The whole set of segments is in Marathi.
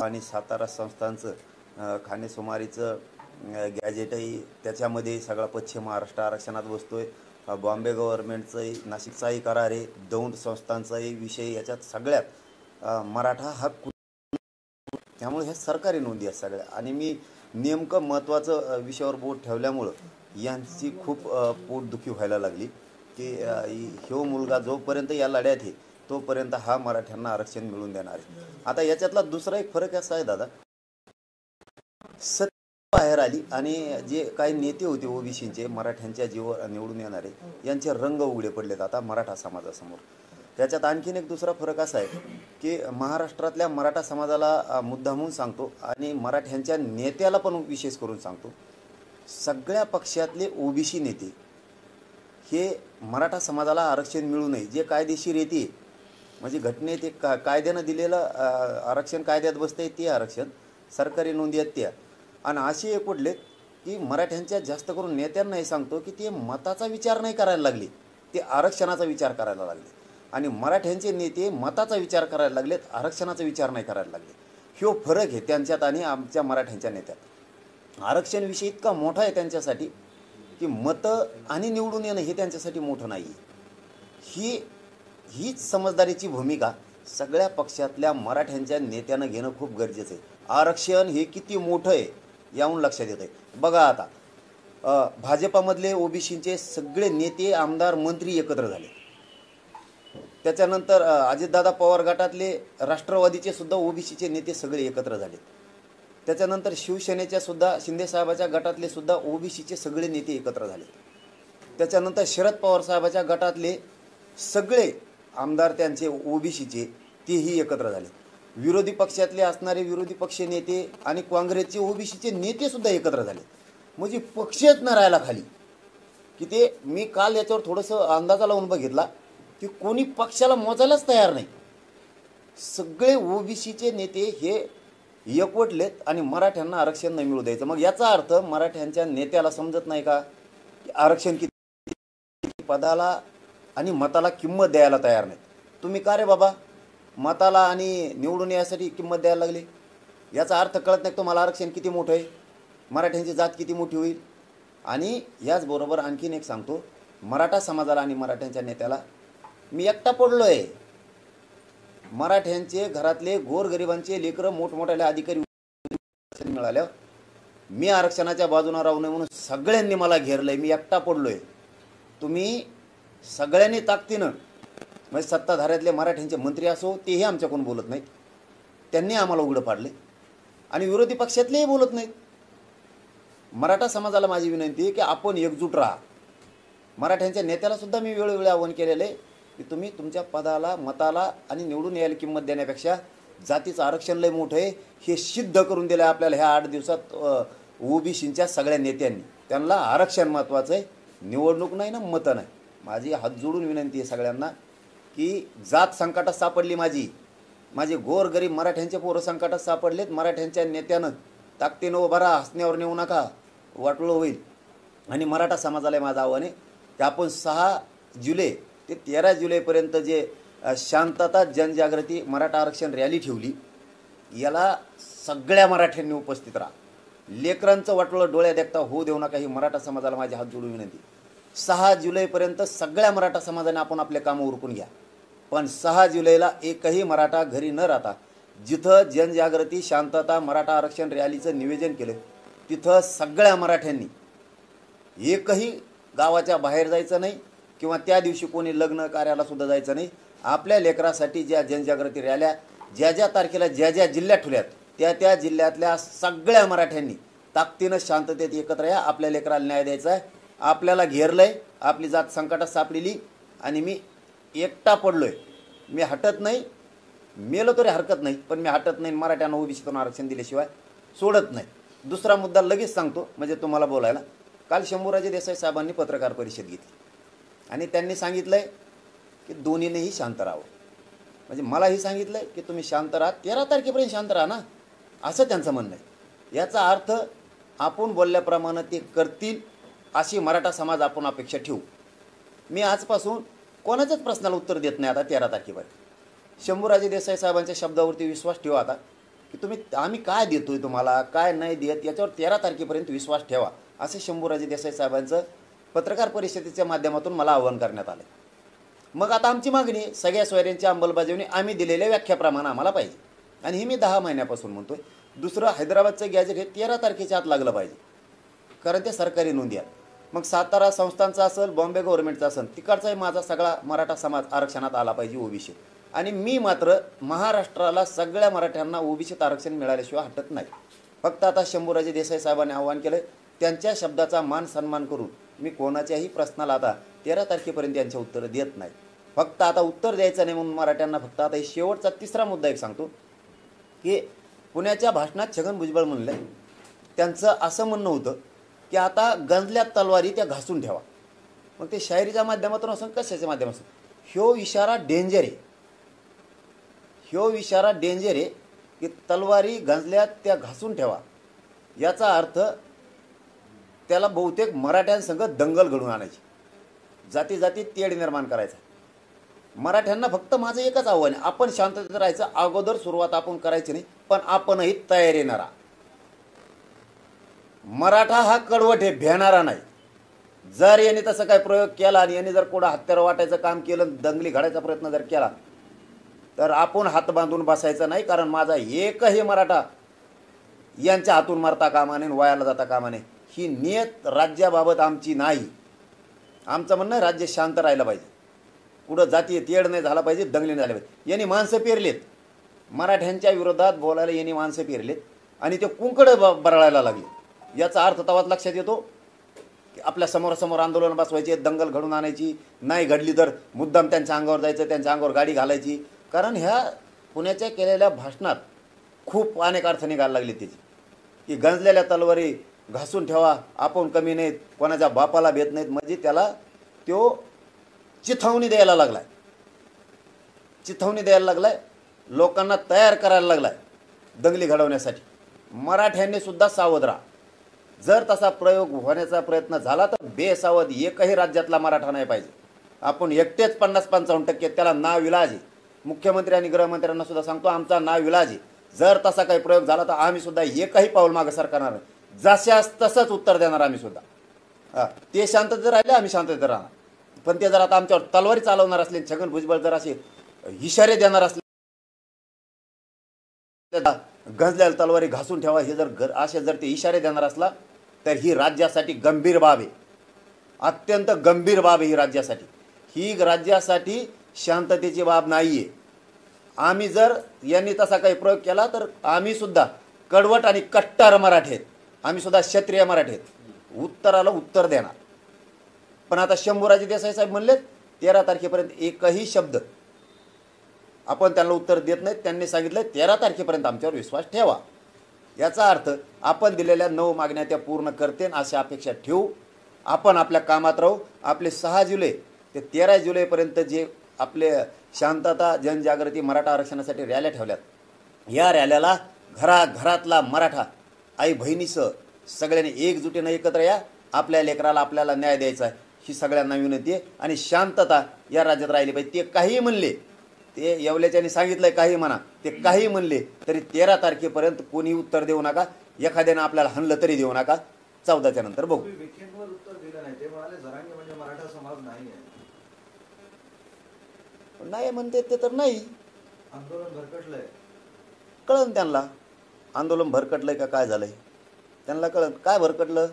आणि सातारा संस्थांचं खाणेसुमारीचं गॅजेटही त्याच्यामध्ये सगळा पश्चिम महाराष्ट्र आरक्षणात बसतोय। बॉम्बे गव्हर्नमेंटचंही नाशिकचाही करार आहे, दौंड संस्थांचाही विषय याच्यात सगळ्यात मराठा हा त्यामुळे हे सरकारी नोंदी आहेत सगळ्या। आणि मी नेमकं महत्त्वाचं विषयावर बोट ठेवल्यामुळं यांची खूप पोटदुखी व्हायला लागली की ह्यो मुलगा जोपर्यंत या लढ्यात आहे तोपर्यंत हा मराठ्यांना आरक्षण मिळवून देणार आहे। आता याच्यातला दुसरा एक फरक असा आहे दादा, सत्ता बाहेर आली आणि जे काही नेते होते ओबीसीचे मराठ्यांच्या जीवावर निवडून येणारे यांचे रंग उघडे पडलेत आता मराठा समाजासमोर। त्याच्यात आणखीन एक दुसरा फरक असा आहे की महाराष्ट्रातल्या मराठा समाजाला मुद्दामून सांगतो आणि मराठ्यांच्या नेत्याला पण विशेष करून सांगतो, सगळ्या पक्षातले ओबीसी नेते हे मराठा समाजाला आरक्षण मिळू नये जे कायदेशीर येते म्हणजे घटनेत एक कायद्यानं दिलेलं आरक्षण कायद्यात बसतंय ते आरक्षण सरकारी नोंदी आहेत त्या। आणि असे एक पडलेत की मराठ्यांच्या जास्त करून नेत्यांना हे सांगतो की ते मताचा विचार नाही करायला लागले, ते आरक्षणाचा विचार करायला लागले। आणि मराठ्यांचे नेते मताचा विचार करायला लागलेत, आरक्षणाचा विचार नाही करायला लागले। ह्यो फरक आहे त्यांच्यात आणि आमच्या मराठ्यांच्या नेत्यात। आरक्षण विषय इतका मोठा आहे त्यांच्यासाठी की मतं आणि निवडून येणं हे त्यांच्यासाठी मोठं नाही आहे। हीच समजदारीची भूमिका सगळ्या पक्षातल्या मराठ्यांच्या नेत्यानं घेणं खूप गरजेचं आहे। आरक्षण हे किती मोठं आहे याहून लक्षात येतं आहे। बघा आता भाजपामधले ओबीसीचे सगळे नेते आमदार मंत्री एकत्र झाले, त्याच्यानंतर अजितदादा पवार गटातले राष्ट्रवादीचे सुद्धा ओबीसीचे नेते सगळे एकत्र झाले, त्याच्यानंतर शिवसेनेच्या सुद्धा शिंदेसाहेबाच्या गटातले सुद्धा ओबीसीचे सगळे नेते एकत्र झाले, त्याच्यानंतर शरद पवार साहेबाच्या गटातले सगळे आमदार त्यांचे ओबीसीचे तेही एकत्र झाले, विरोधी पक्षातले असणारे विरोधी पक्ष नेते आणि काँग्रेसचे ओबीसीचे नेतेसुद्धा एकत्र झाले। म्हणजे पक्षच न राहायला खाली की ते मी काल याच्यावर थोडंसं अंदाजा लावून बघितला की कोणी पक्षाला मोजायलाच तयार नाही। सगळे ओबीसीचे नेते हे एकवटलेत आणि मराठ्यांना आरक्षण नाही मिळू द्यायचं। मग याचा अर्थ मराठ्यांच्या नेत्याला समजत नाही का की आरक्षण किती, पदाला आणि मताला किंमत द्यायला तयार नाही। तुम्ही का रे बाबा मताला आणि निवडून यासाठी किंमत द्यायला लागले? याचा अर्थ कळत नाही तुम्हाला आरक्षण किती मोठं आहे, मराठ्यांची जात किती मोठी होईल। आणि याचबरोबर आणखीन एक सांगतो, मराठा समाजाला आणि मराठ्यांच्या नेत्याला मी एकटा पडलो आहे। मराठ्यांचे घरातले गोरगरिबांचे लेकरं मोठमोठ्याले अधिकारी मिळाल्या, मी आरक्षणाच्या बाजूने राहू नये म्हणून सगळ्यांनी मला घेरलंय, मी एकटा पडलो आहे। तुम्ही सगळ्यांनी ताकदीनं म्हणजे सत्ताधाऱ्यातले मराठ्यांचे मंत्री असो तेही आमच्याकडून बोलत नाहीत, त्यांनी आम्हाला उघडं पाडले आणि विरोधी पक्षातलेही बोलत नाहीत। मराठा समाजाला माझी विनंती आहे की आपण एकजूट राहा। मराठ्यांच्या नेत्याला सुद्धा मी वेळोवेळी आवाहन केलेलं आहे की तुम्ही तुमच्या पदाला मताला आणि निवडून यायला किंमत देण्यापेक्षा जातीचं आरक्षण लय मोठं आहे हे सिद्ध करून दिलं आपल्याला ह्या 8 दिवसात ओबीसीच्या सगळ्या नेत्यांनी। त्यांना आरक्षण महत्त्वाचं आहे, निवडणूक नाही ना मतं नाही। माझी हात जोडून विनंती आहे सगळ्यांना की जात संकटात सापडली माझे गोरगरीब मराठ्यांचे पोरं संकटात सापडलेत, मराठ्यांच्या नेत्यानं ताकदीनं उभा राहा, हसण्यावर नेऊ नका, वाटोळं होईल। आणि मराठा समाजाला माझं आव्हान आहे की आपण 6 जुलै ते 13 जुलैपर्यंत जे शांतता जनजागृती मराठा आरक्षण रॅली ठेवली याला सगळ्या मराठ्यांनी उपस्थित राहा। लेकरांचं वाटोळं डोळ्या देखता होऊ देऊ नका ही मराठा समाजाला माझी हात जोडून विनंती। 6 जुलैपर्यंत सगळ्या मराठा समाजाने आपण आपले कामं उरकून घ्या, पण 6 जुलैला एकही मराठा घरी न राहता जिथं जनजागृती शांतता मराठा आरक्षण रॅलीचं नियोजन केलं तिथं सगळ्या मराठ्यांनी एकही गावाच्या बाहेर जायचं नाही किंवा त्या दिवशी कोणी लग्न कार्याला सुद्धा जायचं नाही। आपल्या लेकरासाठी ज्या जनजागृती रॅल्या ज्या ज्या तारखेला ज्या ज्या जिल्ह्यात ठेवल्यात त्या जिल्ह्यातल्या सगळ्या मराठ्यांनी ताकदीनं शांततेत एकत्र या, आपल्या लेकराला न्याय द्यायचा आहे। आपल्याला घेरलंय, आपली जात संकटात सापडलेली आणि मी एकटा पडलोय, मी हटत नाही, मेलो तरी हरकत नाही पण मी हटत नाही, मराठ्यांना ओबीसीतून आरक्षण दिल्याशिवाय सोडत नाही। दुसरा मुद्दा लगेच सांगतो म्हणजे तुम्हाला बोलायला, काल शंभूराजे देसाई साहेबांनी पत्रकार परिषद घेतली आणि त्यांनी सांगितलंय की दोन्हीनेही शांत राहावं। म्हणजे मलाही सांगितलंय की तुम्ही शांत राहा, 13 तारखेपर्यंत शांत राहा ना, असं त्यांचं म्हणणं आहे। याचा अर्थ आपण बोलल्याप्रमाणे ते करतील अशी मराठा समाज आपण अपेक्षा ठेवू। मी आजपासून कोणाच्याच प्रश्नाला उत्तर देत नाही आता 13 तारखेपर्यंत। शंभूराजे देसाई साहेबांच्या शब्दावरती विश्वास ठेवा आता की आम्ही काय देतोय तुम्हाला, काय नाही देत, याच्यावर 13 तारखेपर्यंत विश्वास ठेवा, असे शंभूराजे देसाई साहेबांचं पत्रकार परिषदेच्या माध्यमातून मला आवाहन करण्यात आलं. मग आता आमची मागणी सगळ्या सोयऱ्यांची अंमलबजावणी आम्ही दिलेल्या व्याख्याप्रमाणे आम्हाला पाहिजे, आणि हे मी 10 महिन्यापासून म्हणतोय. दुसरं, हैदराबादचं गॅजेट हे 13 तारखेच्या आत लागलं पाहिजे, कारण ते सरकारी नोंदी आहेत. मग सातारा संस्थांचा असेल, बॉम्बे गव्हर्नमेंटचा असेल, तिकडचाही माझा सगळा मराठा समाज आरक्षणात आला पाहिजे ओबीसी. आणि मी मात्र महाराष्ट्राला सगळ्या मराठ्यांना ओबीसीत आरक्षण मिळाल्याशिवाय हटत नाही. फक्त आता शंभूराजे देसाई साहेबांनी आवाहन केलं, त्यांच्या शब्दाचा मान सन्मान करून मी कोणाच्याही प्रश्नाला आता 13 तारखेपर्यंत यांचे उत्तर देत नाही. फक्त आता उत्तर द्यायचं नाही म्हणून मराठ्यांना फक्त आता हे शेवटचा तिसरा मुद्दा एक सांगतो की पुण्याच्या भाषणात छगन भुजबळ म्हणले, त्यांचं असं म्हणणं होतं की आता गंजल्यात तलवारी त्या घासून ठेवा. मग ते शायरीच्या माध्यमातून असून कशाच्या माध्यमातून, ह्यो इशारा डेंजर आहे. ह्यो इशारा डेंजर आहे की तलवारी गंजल्यात त्या घासून ठेवा. याचा अर्थ त्याला बहुतेक मराठ्यांसंग दंगल घडून आणायची, जाती जाती तेढ निर्माण करायचा. मराठ्यांना फक्त माझं एकच आव्हान आहे, आपण शांततेत राहायचं. अगोदर सुरुवात आपण करायची नाही, पण आपणही तयार येणारा. मराठा हा कडवट आहे, भेणारा नाही. जर याने तसं काय प्रयोग केला आणि याने जर कोणा हत्यार वाटायचं काम केलं, दंगली घडायचा प्रयत्न जर केला, तर आपण हात बांधून बसायचं नाही. कारण माझा एकही मराठा यांच्या हातून मरता कामा नये, वयाला जाता कामा नये. ही नियत राज्याबाबत आमची नाही. आमचं म्हणणं राज्य शांत राहिलं पाहिजे, कुठं जातीय तेढ नाही झाला पाहिजे, दंगली नाही झाल्या पाहिजे. यांनी माणसं पेरलेत, मराठ्यांच्या विरोधात बोलायला यांनी माणसं पेरलेत आणि ते कुंकडं बरळायला लागले. याचा अर्थ तवाच लक्षात येतो की आपल्या समोरासमोर आंदोलन बसवायचे, दंगल घडून आणायची, नाही घडली तर मुद्दाम त्यांच्या अंगावर जायचं, त्यांच्या अंगावर गाडी घालायची. कारण ह्या पुण्याच्या केलेल्या भाषणात खूप अनेक अर्थ निघायला लागले त्याची, की गंजलेल्या तलवारी घासून ठेवा, आपण कमी नाहीत, कोणाच्या बापाला भेट नाहीत. म्हणजे त्याला तो चिथावणी द्यायला लागलाय, चिथावणी द्यायला लागलाय, लोकांना तयार करायला लागलाय दंगली घडवण्यासाठी. मराठ्यांनी सुद्धा सावध राहा. जर तसा प्रयोग होण्याचा प्रयत्न झाला तर बेसावध एकही राज्यातला मराठा नाही पाहिजे. आपण एकटेच 50-55% त्याला नाविलाज आहे. मुख्यमंत्री आणि गृहमंत्र्यांना सुद्धा सांगतो, आमचा नाविलाज आहे. जर तसा काही प्रयोग झाला तर आम्ही सुद्धा एकही पाऊल मागे सरकारणार नाही. जशास तसंच उत्तर देणार आम्ही सुद्धा. ते शांततेत राहिले, आम्ही शांततेत राहणार. पण ते जर आता आमच्यावर तलवारी चालवणार असले, छगन भुजबळ जर असे इशारे देणार असले, गंजलेल्या तलवारी घासून ठेवा, हे जर ते इशारे देणार असला तर ही राज्यासाठी गंभीर बाब आहे, अत्यंत गंभीर बाब आहे ही राज्यासाठी. ही राज्यासाठी शांततेची बाब नाही आहे. आम्ही जर यांनी तसा काही प्रयोग केला तर आम्ही सुद्धा कडवट आणि कट्टर मराठी आहेत, आम्ही सुद्धा क्षत्रिय मराठी आहेत, उत्तराला उत्तर देणार. पण आता शंभूराजे देसाई साहेब म्हणलेत 13 तारखेपर्यंत एकही शब्द आपण त्यांना उत्तर देत नाहीत. त्यांनी सांगितलं 13 तारखेपर्यंत आमच्यावर विश्वास ठेवा. याचा अर्थ आपण दिलेल्या 9 मागण्या त्या पूर्ण करते अशी अपेक्षा ठेवू. आपण आपल्या कामात राहू. आपले 6 जुलै ते 13 जुलैपर्यंत जे आपले शांतता जनजागृती मराठा आरक्षणासाठी रॅल्या ठेवल्यात, या रॅल्याला घराघरातला मराठा आई बहिणीसह सगळ्यांनी एकजुटीनं एकत्र या. आपल्या लेकराला आपल्याला न्याय द्यायचा आहे ही सगळ्यांना विनंती आहे. आणि शांतता या राज्यात राहिली पाहिजे. ते काही म्हणले, ते येवल्याच्याने सांगितलंय काही म्हणा, ते काही म्हणले तरी 13 तारखेपर्यंत कोणी उत्तर देऊ नका. एखाद्यानं आपल्याला हणलं तरी देऊ नका. 14च्या नंतर बघू. उत्तर दिलं नाही. ते म्हणाले जरांगे म्हणजे मराठा समाज नाही आहे. नाही म्हणते ते तर नाही. आंदोलन भरकटलंय, कळन त्यांना आंदोलन भरकटलंय का काय झालंय त्यांना कळन. काय भरकटलं?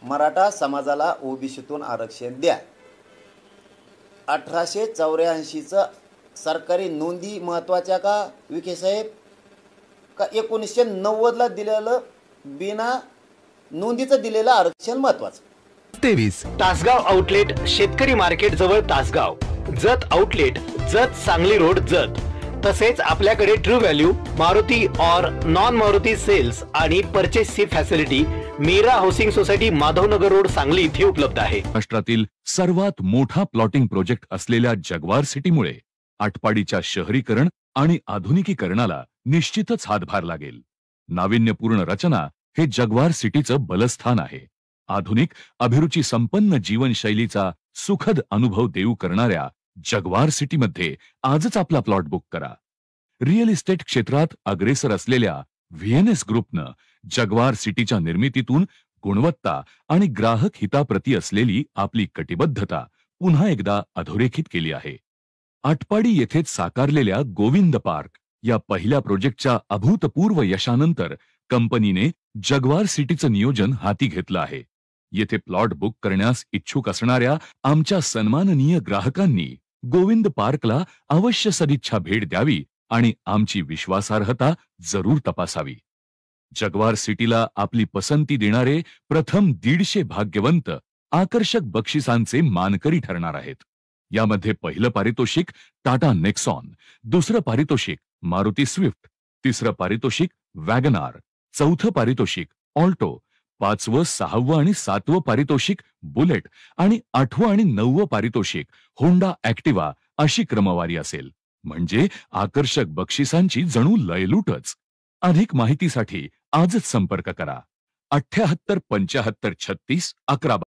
मराठा समाजाला ओबीसीतून आरक्षण द्या. 1884चं सरकारी नोंदी महत्त्वाच्या का विखे साहेब, का 1990ला दिलेलं बिना नोंदीचं दिलेलं आरक्षण महत्त्वाचं? 23 तासगाव आउटलेट शेतकरी मार्केट जवळ तासगाव. Jat outlet, Jat Sangli road Jat. तसेच आपल्याकडे ट्रू व्हॅल्यू, मारुती और नॉन मारुती सेल्स आणि परचेसची facility Meera housing society, Madhavnagar road, Sangli इथे उपलब्ध आहे. महाराष्ट्रातील सर्वात मोठा प्लॉटिंग प्रोजेक्ट असलेल्या जगवार सिटीमुळे आटपाडीच्या शहरीकरण आणि आधुनिकीकरणाला निश्चितच हातभार लागेल. नाविन्यपूर्ण रचना हे जगवार सिटीचं बलस्थान आहे. आधुनिक अभिरुची संपन्न जीवनशैलीचा सुखद अनुभव देऊ करणाऱ्या जगवार सिटीमध्ये आजच आपला प्लॉट बुक करा. रिअल इस्टेट क्षेत्रात अग्रेसर असलेल्या व्हीएनएस ग्रुपनं जगवार सिटीच्या निर्मितीतून गुणवत्ता आणि ग्राहक हिताप्रती असलेली आपली कटिबद्धता पुन्हा एकदा अधोरेखित केली आहे. आटपाडी येथेच साकारलेल्या गोविंद पार्क या पहिल्या प्रोजेक्टच्या अभूतपूर्व यशानंतर कंपनीने जगवार सिटीचं नियोजन हाती घेतलं आहे. येथे प्लॉट बुक करण्यास इच्छुक असणाऱ्या आमच्या सन्माननीय ग्राहकांनी गोविंद पार्कला अवश्य सदिच्छा भेट द्यावी आणि आमची विश्वासार्हता जरूर तपासावी. जगवार सिटीला आपली पसंती देणारे प्रथम 150 भाग्यवंत आकर्षक बक्षिसांचे मानकरी ठरणार आहेत. यामध्ये पहिलं पारितोषिक टाटा नेक्सॉन, दुसरं पारितोषिक मारुती स्विफ्ट, तिसरं पारितोषिक वॅगनार, चौथं पारितोषिक ऑल्टो, 5वं, 6वं आणि 7वं पारितोषिक बुलेट आणि 8वं आणि 9वं पारितोषिक होंडा ऍक्टिवा अशी क्रमवारी असेल. म्हणजे आकर्षक बक्षिसांची जणू लयलूटच. अधिक माहितीसाठी आजच संपर्क करा 78 75 36 11.